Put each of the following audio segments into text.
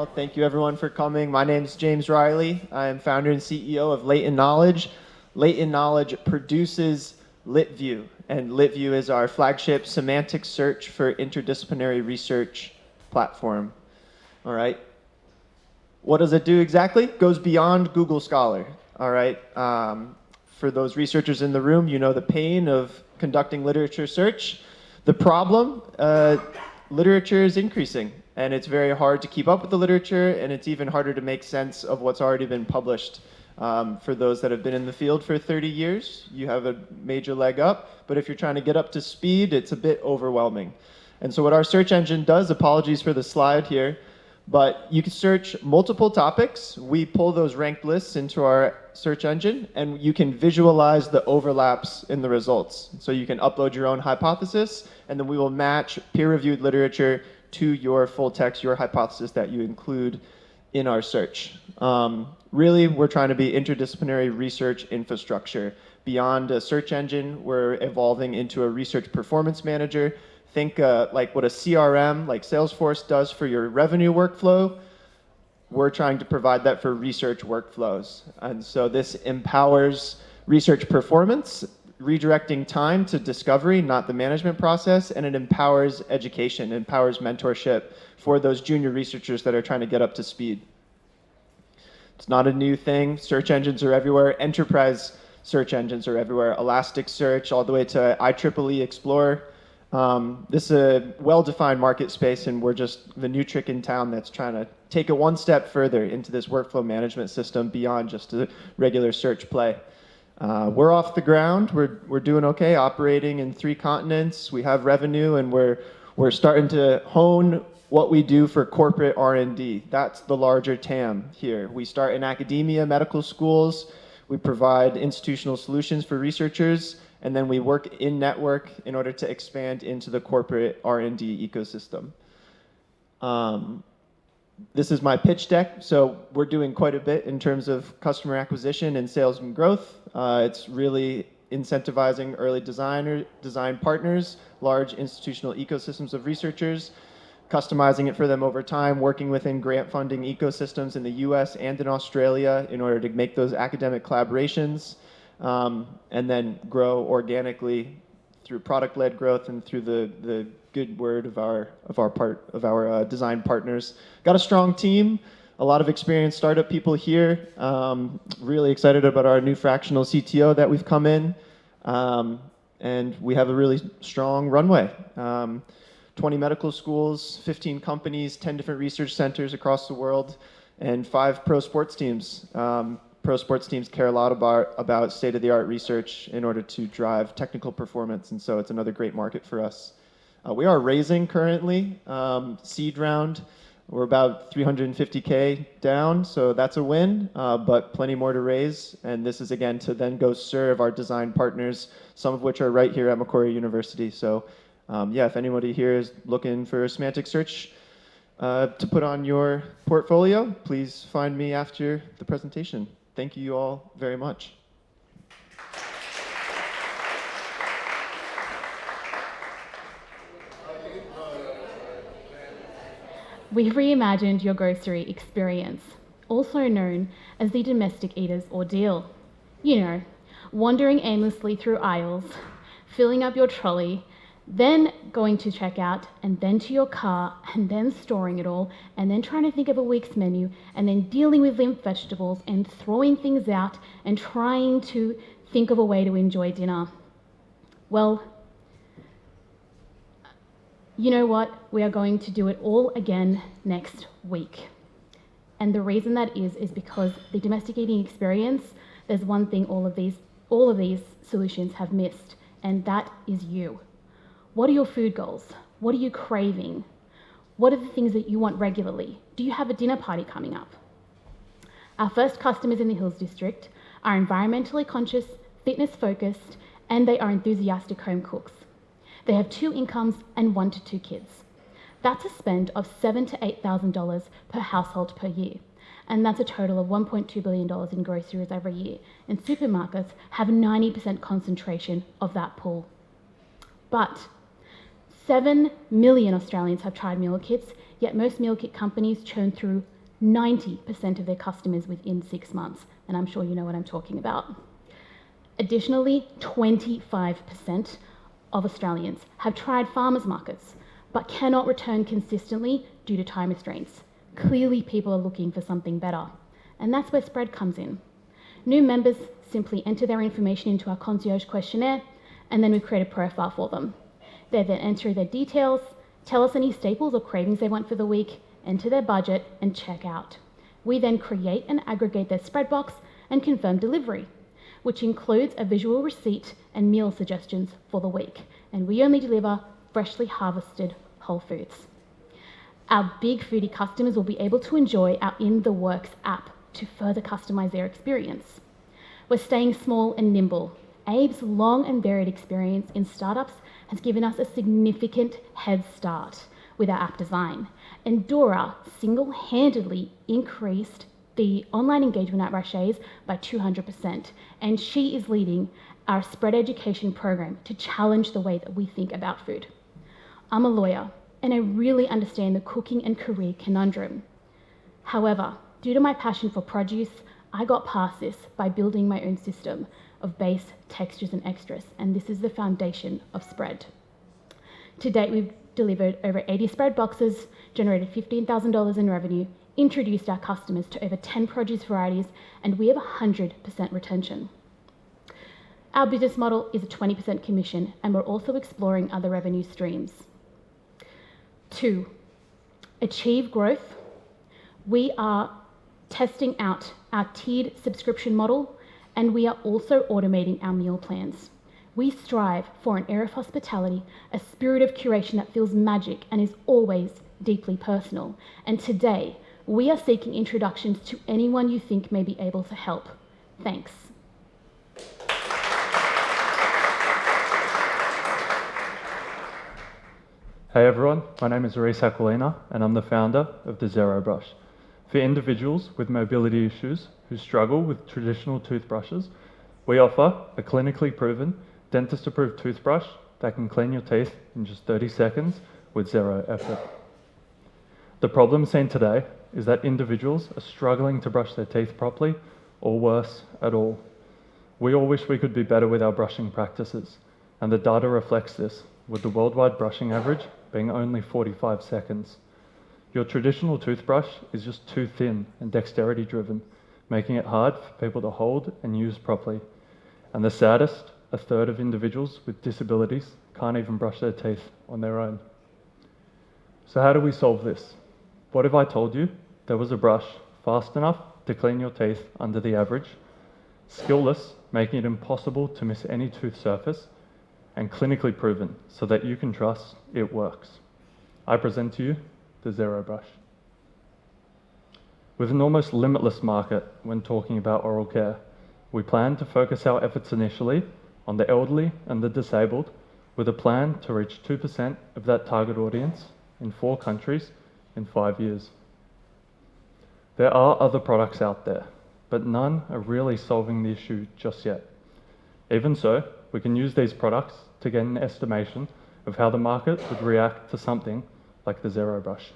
Well, thank you everyone for coming. My name is James Riley. I am founder and CEO of Latent Knowledge. Latent Knowledge produces LitView, and LitView is our flagship semantic search for interdisciplinary research platform. All right. What does it do exactly? It goes beyond Google Scholar. All right. For those researchers in the room, you know the pain of conducting literature search. The problem, literature is increasing, and it's very hard to keep up with the literature, and it's even harder to make sense of what's already been published. For those that have been in the field for 30 years, you have a major leg up, but if you're trying to get up to speed, it's a bit overwhelming. And so what our search engine does, apologies for the slide here, but you can search multiple topics. We pull those ranked lists into our search engine, and you can visualize the overlaps in the results. So you can upload your own hypothesis, and then we will match peer-reviewed literature to your full text, your hypothesis that you include in our search. Really, we're trying to be interdisciplinary research infrastructure. Beyond a search engine, we're evolving into a research performance manager. Think like what a CRM, like Salesforce, does for your revenue workflow. We're trying to provide that for research workflows. And so this empowers research performance, redirecting time to discovery, not the management process, and it empowers education, empowers mentorship for those junior researchers that are trying to get up to speed. It's not a new thing. Search engines are everywhere. Enterprise search engines are everywhere. Elasticsearch, all the way to IEEE Explorer. This is a well-defined market space, and we're just the new trick in town that's trying to take it one step further into this workflow management system beyond just a regular search play. We're off the ground. We're doing okay, operating in 3 continents. We have revenue, and we're starting to hone what we do for corporate R&D. That's the larger TAM here. We start in academia, medical schools. We provide institutional solutions for researchers, and then we work in network in order to expand into the corporate R&D ecosystem. This is my pitch deck. So we're doing quite a bit in terms of customer acquisition and sales and growth. It's really incentivizing early design partners, large institutional ecosystems of researchers, customizing it for them over time, working within grant funding ecosystems in the US and in Australia in order to make those academic collaborations, and then grow organically through product-led growth and through the good word of our design partners. Got a strong team, a lot of experienced startup people here. Really excited about our new fractional CTO that we've come in, and we have a really strong runway. 20 medical schools, 15 companies, 10 different research centers across the world, and 5 pro sports teams. Pro sports teams care a lot about state-of-the-art research in order to drive technical performance, and so it's another great market for us. We are raising currently, seed round. We're about 350K down, so that's a win, but plenty more to raise. And this is, again, to then go serve our design partners, some of which are right here at Macquarie University. So yeah, if anybody here is looking for a semantic search to put on your portfolio, please find me after the presentation. Thank you all very much. We've reimagined your grocery experience, also known as the domestic eater's ordeal. You know, wandering aimlessly through aisles, filling up your trolley, then going to checkout, and then to your car, and then storing it all, and then trying to think of a week's menu, and then dealing with limp vegetables, and throwing things out, and trying to think of a way to enjoy dinner. Well, you know what? We are going to do it all again next week. And the reason that is because the domestic eating experience, there's one thing all of these solutions have missed, and that is you. What are your food goals? What are you craving? What are the things that you want regularly? Do you have a dinner party coming up? Our first customers in the Hills District are environmentally conscious, fitness focused, and they are enthusiastic home cooks. They have 2 incomes and 1 to 2 kids. That's a spend of $7,000 to $8,000 per household per year. And that's a total of $1.2 billion in groceries every year. And supermarkets have 90% concentration of that pool. But 7 million Australians have tried meal kits, yet most meal kit companies churn through 90% of their customers within 6 months, and I'm sure you know what I'm talking about. Additionally, 25% of Australians have tried farmers markets but cannot return consistently due to time restraints. Clearly, people are looking for something better, and that's where Spread comes in. New members simply enter their information into our concierge questionnaire, and then we create a profile for them. They then enter their details, tell us any staples or cravings they want for the week, enter their budget, and check out. We then create and aggregate their spread box and confirm delivery, which includes a visual receipt and meal suggestions for the week, and we only deliver freshly harvested whole foods. Our big foodie customers will be able to enjoy our In The Works app to further customize their experience. We're staying small and nimble. Abe's long and varied experience in startups has given us a significant head start with our app design, and Dora single-handedly increased the online engagement at Rachets by 200%, and she is leading our spread education program to challenge the way that we think about food. I'm a lawyer, and I really understand the cooking and career conundrum. However, due to my passion for produce, I got past this by building my own system of base, textures, and extras, and this is the foundation of Spread. To date, we've delivered over 80 spread boxes, generated $15,000 in revenue, introduced our customers to over 10 produce varieties, and we have 100% retention. Our business model is a 20% commission, and we're also exploring other revenue streams. 2, achieve growth. We are testing out our tiered subscription model, and we are also automating our meal plans. We strive for an air of hospitality, a spirit of curation that feels magic and is always deeply personal. And today, we are seeking introductions to anyone you think may be able to help. Thanks. Hey everyone, my name is Reese Aquilina and I'm the founder of the Zero Brush. For individuals with mobility issues who struggle with traditional toothbrushes, we offer a clinically proven, dentist-approved toothbrush that can clean your teeth in just 30 seconds with zero effort. The problem seen today is that individuals are struggling to brush their teeth properly, or worse, at all. We all wish we could be better with our brushing practices, and the data reflects this, with the worldwide brushing average being only 45 seconds. Your traditional toothbrush is just too thin and dexterity driven, making it hard for people to hold and use properly. And the saddest, a third of individuals with disabilities can't even brush their teeth on their own. So how do we solve this? What if I told you there was a brush fast enough to clean your teeth under the average, skillless, making it impossible to miss any tooth surface, and clinically proven so that you can trust it works? I present to you the Zero Brush. With an almost limitless market when talking about oral care, we plan to focus our efforts initially on the elderly and the disabled, with a plan to reach 2% of that target audience in 4 countries in 5 years. There are other products out there, but none are really solving the issue just yet. Even so, we can use these products to get an estimation of how the market would react to something like the Zero Brush.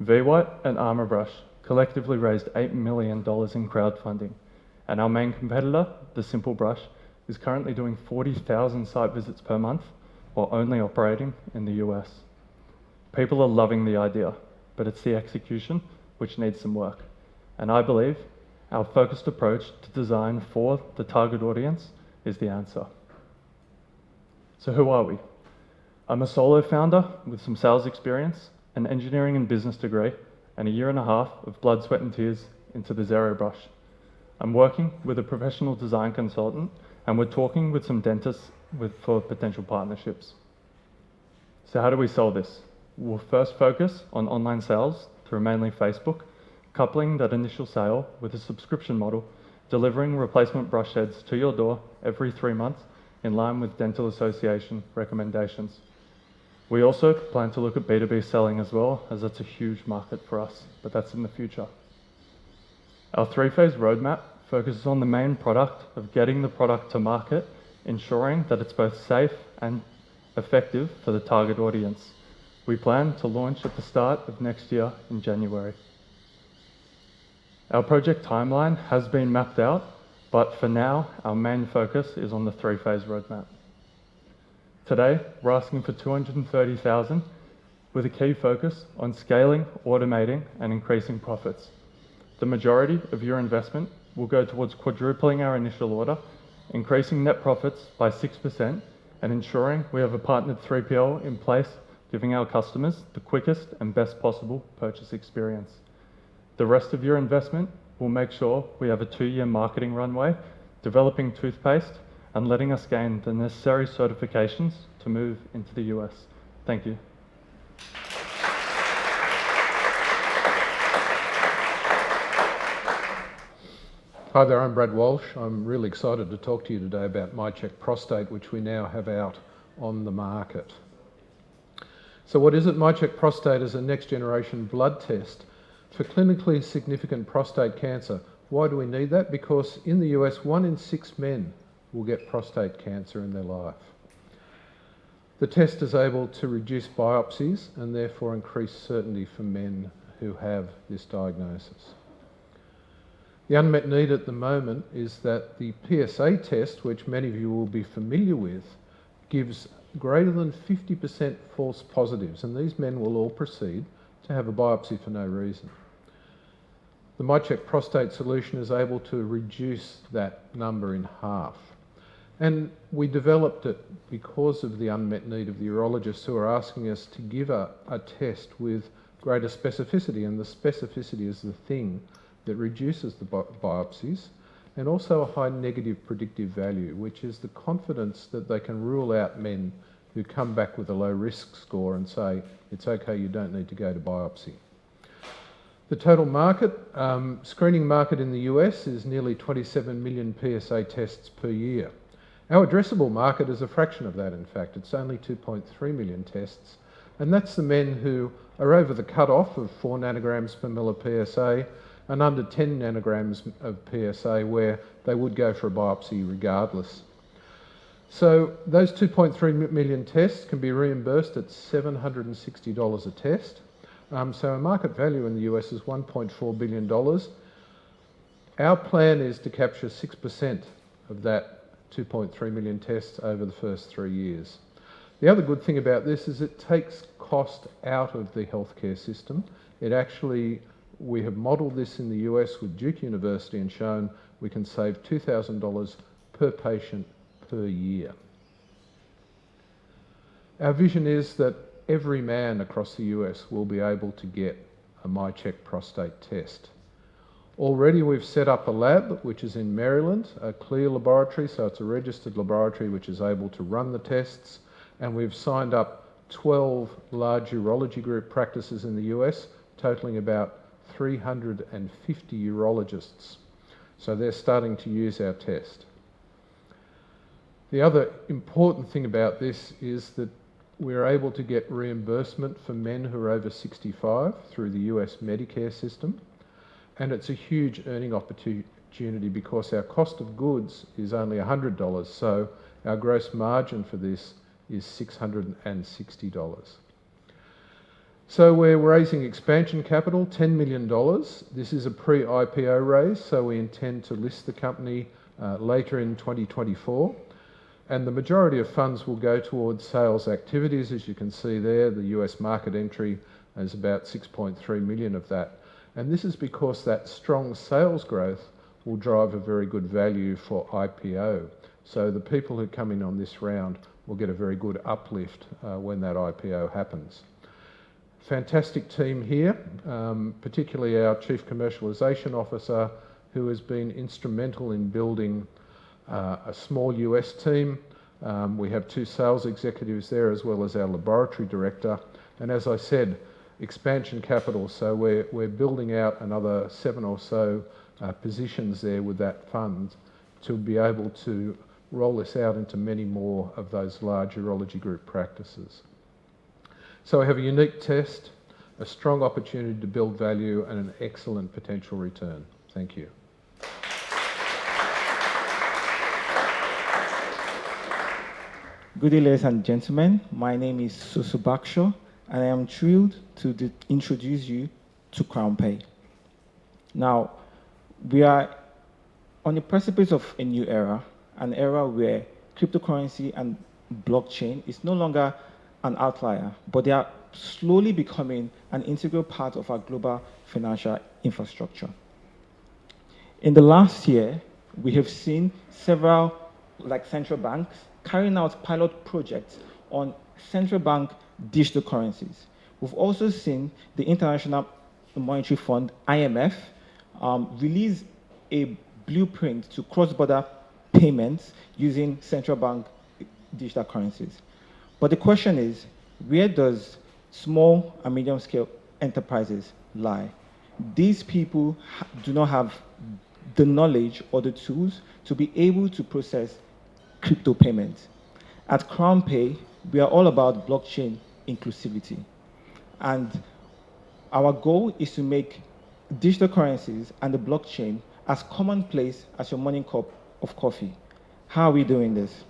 VWhite and Armor Brush collectively raised $8 million in crowdfunding, and our main competitor, the Simple Brush, is currently doing 40,000 site visits per month while only operating in the US. People are loving the idea, but it's the execution which needs some work. And I believe our focused approach to design for the target audience is the answer. So who are we? I'm a solo founder with some sales experience, an engineering and business degree, and a 1.5 years of blood, sweat and tears into the Zero Brush. I'm working with a professional design consultant, and we're talking with some dentists for potential partnerships. So how do we solve this? We'll first focus on online sales through mainly Facebook, coupling that initial sale with a subscription model, delivering replacement brush heads to your door every 3 months in line with Dental Association recommendations. We also plan to look at B2B selling as well, as that's a huge market for us, but that's in the future. Our 3-phase roadmap focuses on the main product of getting the product to market, ensuring that it's both safe and effective for the target audience. We plan to launch at the start of next year in January. Our project timeline has been mapped out, but for now, our main focus is on the three-phase roadmap. Today, we're asking for $230,000 with a key focus on scaling, automating, and increasing profits. The majority of your investment will go towards quadrupling our initial order, increasing net profits by 6%, and ensuring we have a partnered 3PL in place, giving our customers the quickest and best possible purchase experience. The rest of your investment will make sure we have a 2-year marketing runway, developing toothpaste, and letting us gain the necessary certifications to move into the US. Thank you. Hi there, I'm Brad Walsh. I'm really excited to talk to you today about MyCheck Prostate, which we now have out on the market. So what is it? MyCheck Prostate is a next generation blood test for clinically significant prostate cancer. Why do we need that? Because in the US, 1 in 6 men will get prostate cancer in their life. The test is able to reduce biopsies and therefore increase certainty for men who have this diagnosis. The unmet need at the moment is that the PSA test, which many of you will be familiar with, gives greater than 50% false positives, and these men will all proceed to have a biopsy for no reason. The MyCheck Prostate solution is able to reduce that number in half. And we developed it because of the unmet need of the urologists who are asking us to give a test with greater specificity, and the specificity is the thing that reduces the biopsies, and also a high negative predictive value, which is the confidence that they can rule out men who come back with a low risk score and say, it's okay, you don't need to go to biopsy. The total market, screening market in the US is nearly 27 million PSA tests per year. Our addressable market is a fraction of that, in fact. It's only 2.3 million tests, and that's the men who are over the cut-off of 4 nanograms per mil of PSA and under 10 nanograms of PSA, where they would go for a biopsy regardless. So those 2.3 million tests can be reimbursed at $760 a test. So our market value in the US is $1.4 billion. Our plan is to capture 6% of that 2.3 million tests over the first 3 years. The other good thing about this is it takes cost out of the healthcare system. We have modelled this in the US with Duke University and shown we can save $2,000 per patient per year. Our vision is that every man across the US will be able to get a MyCheck Prostate test. Already we've set up a lab, which is in Maryland, a CLIA laboratory, so it's a registered laboratory which is able to run the tests, and we've signed up 12 large urology group practices in the US, totaling about 350 urologists. So they're starting to use our test. The other important thing about this is that we're able to get reimbursement for men who are over 65 through the US Medicare system. And it's a huge earning opportunity because our cost of goods is only $100. So our gross margin for this is $660. So we're raising expansion capital, $10 million. This is a pre-IPO raise, so we intend to list the company later in 2024. And the majority of funds will go towards sales activities. As you can see there, the US market entry is about 6.3 million of that. And this is because that strong sales growth will drive a very good value for IPO. So the people who come in on this round will get a very good uplift when that IPO happens. Fantastic team here, particularly our Chief Commercialization Officer, who has been instrumental in building a small US team. We have 2 sales executives there as well as our laboratory director. And as I said, expansion capital, so we're building out another 7 or so positions there with that fund to be able to roll this out into many more of those large urology group practices. So we have a unique test, a strong opportunity to build value, and an excellent potential return. Thank you. Good day, ladies and gentlemen. My name is Susu Baksho, and I am thrilled to introduce you to CrownPay. Now, We are on the precipice of a new era, an era where cryptocurrency and blockchain is no longer an outlier, but they are slowly becoming an integral part of our global financial infrastructure. In the last year, we have seen several, like central banks, carrying out pilot projects on central bank digital currencies. We've also seen the International Monetary Fund, IMF, release a blueprint to cross-border payments using central bank digital currencies. But the question is, where does small and medium-scale enterprises lie? These people do not have the knowledge or the tools to be able to process crypto payments. At CrownPay, we are all about blockchain inclusivity. And our goal is to make digital currencies and the blockchain as commonplace as your morning cup of coffee. How are we doing this?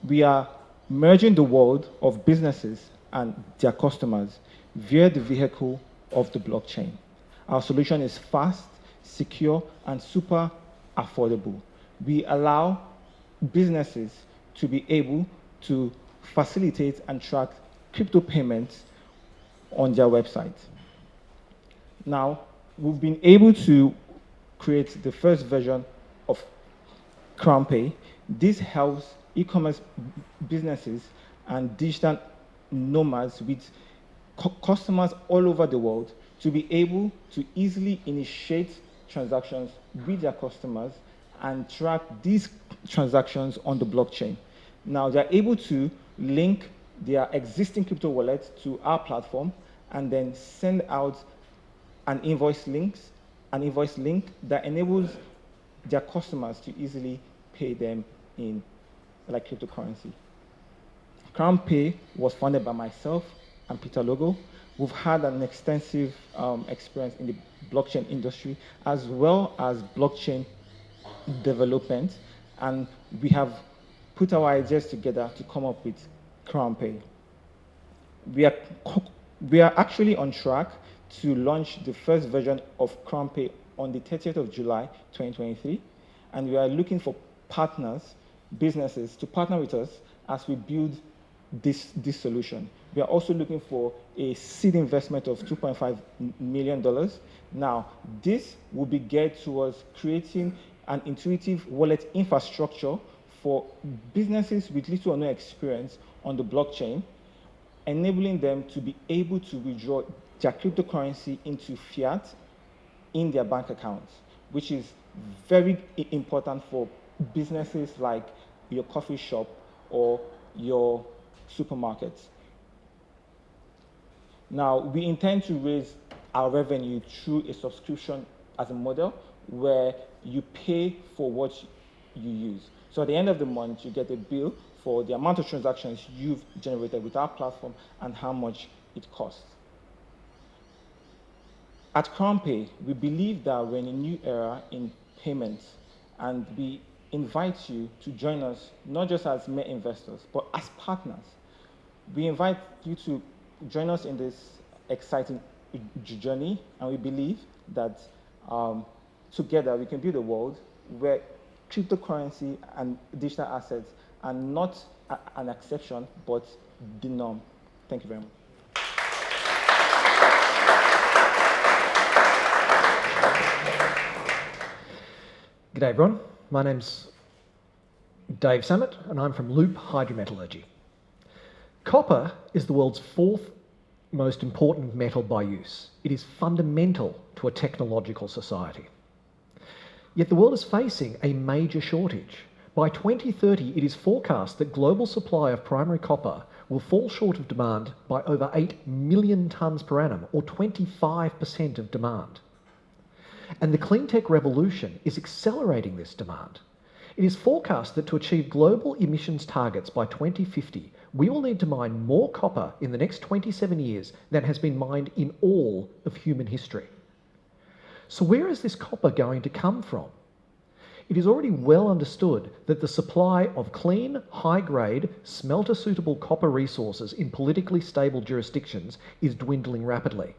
We are merging the world of businesses and their customers via the vehicle of the blockchain. Our solution is fast, secure, and super affordable. We allow businesses to be able to facilitate and track crypto payments on their website. Now, we've been able to create the first version of CrownPay. This helps e-commerce businesses and digital nomads with customers all over the world to be able to easily initiate transactions with their customers and track these transactions on the blockchain. Now, they're able to link their existing crypto wallet to our platform and then send out an invoice link that enables their customers to easily pay them in like cryptocurrency. CrownPay was founded by myself and Peter Logo. We've had an extensive experience in the blockchain industry as well as blockchain development, and we have put our ideas together to come up with CrownPay. We are actually on track to launch the first version of CrownPay on the 30th of July 2023, and we are looking for partners, businesses, to partner with us as we build this solution. We are also looking for a seed investment of $2.5 million. Now, this will be geared towards creating an intuitive wallet infrastructure for businesses with little or no experience on the blockchain, enabling them to be able to withdraw their cryptocurrency into fiat in their bank accounts, which is very important for businesses like your coffee shop or your supermarkets. Now, we intend to raise our revenue through a subscription as a model where you pay for what you use. So at the end of the month, you get a bill for the amount of transactions you've generated with our platform and how much it costs. At CrownPay, we believe that we're in a new era in payments, and we invite you to join us not just as mere investors, but as partners. We invite you to join us in this exciting journey, and we believe that together we can build a world where cryptocurrency and digital assets are not an exception, but the norm. Thank you very much. G'day everyone, my name's Dave Samet and I'm from Loop Hydrometallurgy. Copper is the world's fourth most important metal by use. It is fundamental to a technological society. Yet the world is facing a major shortage. By 2030, it is forecast that global supply of primary copper will fall short of demand by over 8 million tonnes per annum, or 25% of demand. And the clean tech revolution is accelerating this demand. It is forecast that to achieve global emissions targets by 2050, we will need to mine more copper in the next 27 years than has been mined in all of human history. So where is this copper going to come from? It is already well understood that the supply of clean, high-grade, smelter-suitable copper resources in politically stable jurisdictions is dwindling rapidly.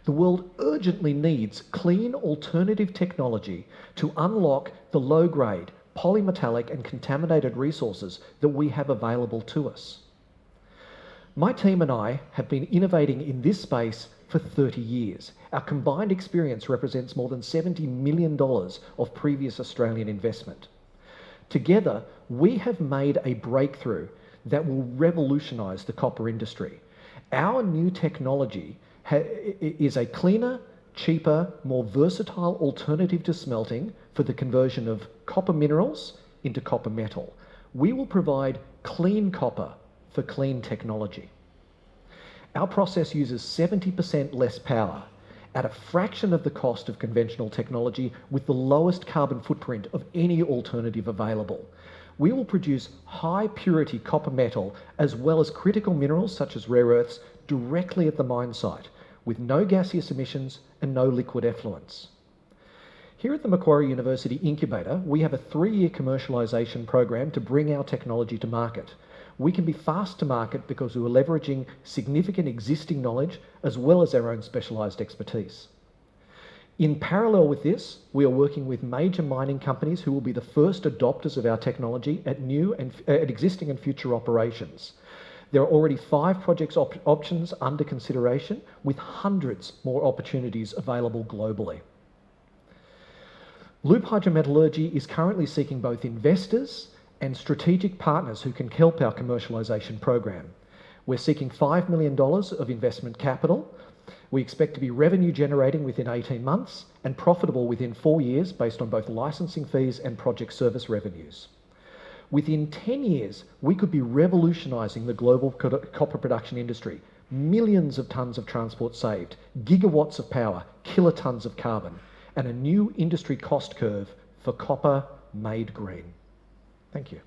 The world urgently needs clean alternative technology to unlock the low-grade, polymetallic and contaminated resources that we have available to us. My team and I have been innovating in this space for 30 years. Our combined experience represents more than $70 million of previous Australian investment. Together, we have made a breakthrough that will revolutionise the copper industry. Our new technology is a cleaner, cheaper, more versatile alternative to smelting for the conversion of copper minerals into copper metal. We will provide clean copper for clean technology. Our process uses 70% less power at a fraction of the cost of conventional technology with the lowest carbon footprint of any alternative available. We will produce high purity copper metal as well as critical minerals such as rare earths directly at the mine site with no gaseous emissions and no liquid effluents. Here at the Macquarie University Incubator, we have a 3-year commercialisation program to bring our technology to market. We can be fast to market because we are leveraging significant existing knowledge as well as our own specialised expertise. In parallel with this, we are working with major mining companies who will be the first adopters of our technology at existing and future operations. There are already 5 project options under consideration with hundreds more opportunities available globally. Loop Hydrometallurgy is currently seeking both investors and strategic partners who can help our commercialisation program. We're seeking $5 million of investment capital. We expect to be revenue generating within 18 months and profitable within 4 years based on both licensing fees and project service revenues. Within 10 years, we could be revolutionising the global copper production industry. Millions of tonnes of transport saved, gigawatts of power, kilotons of carbon, and a new industry cost curve for copper made green. Thank you.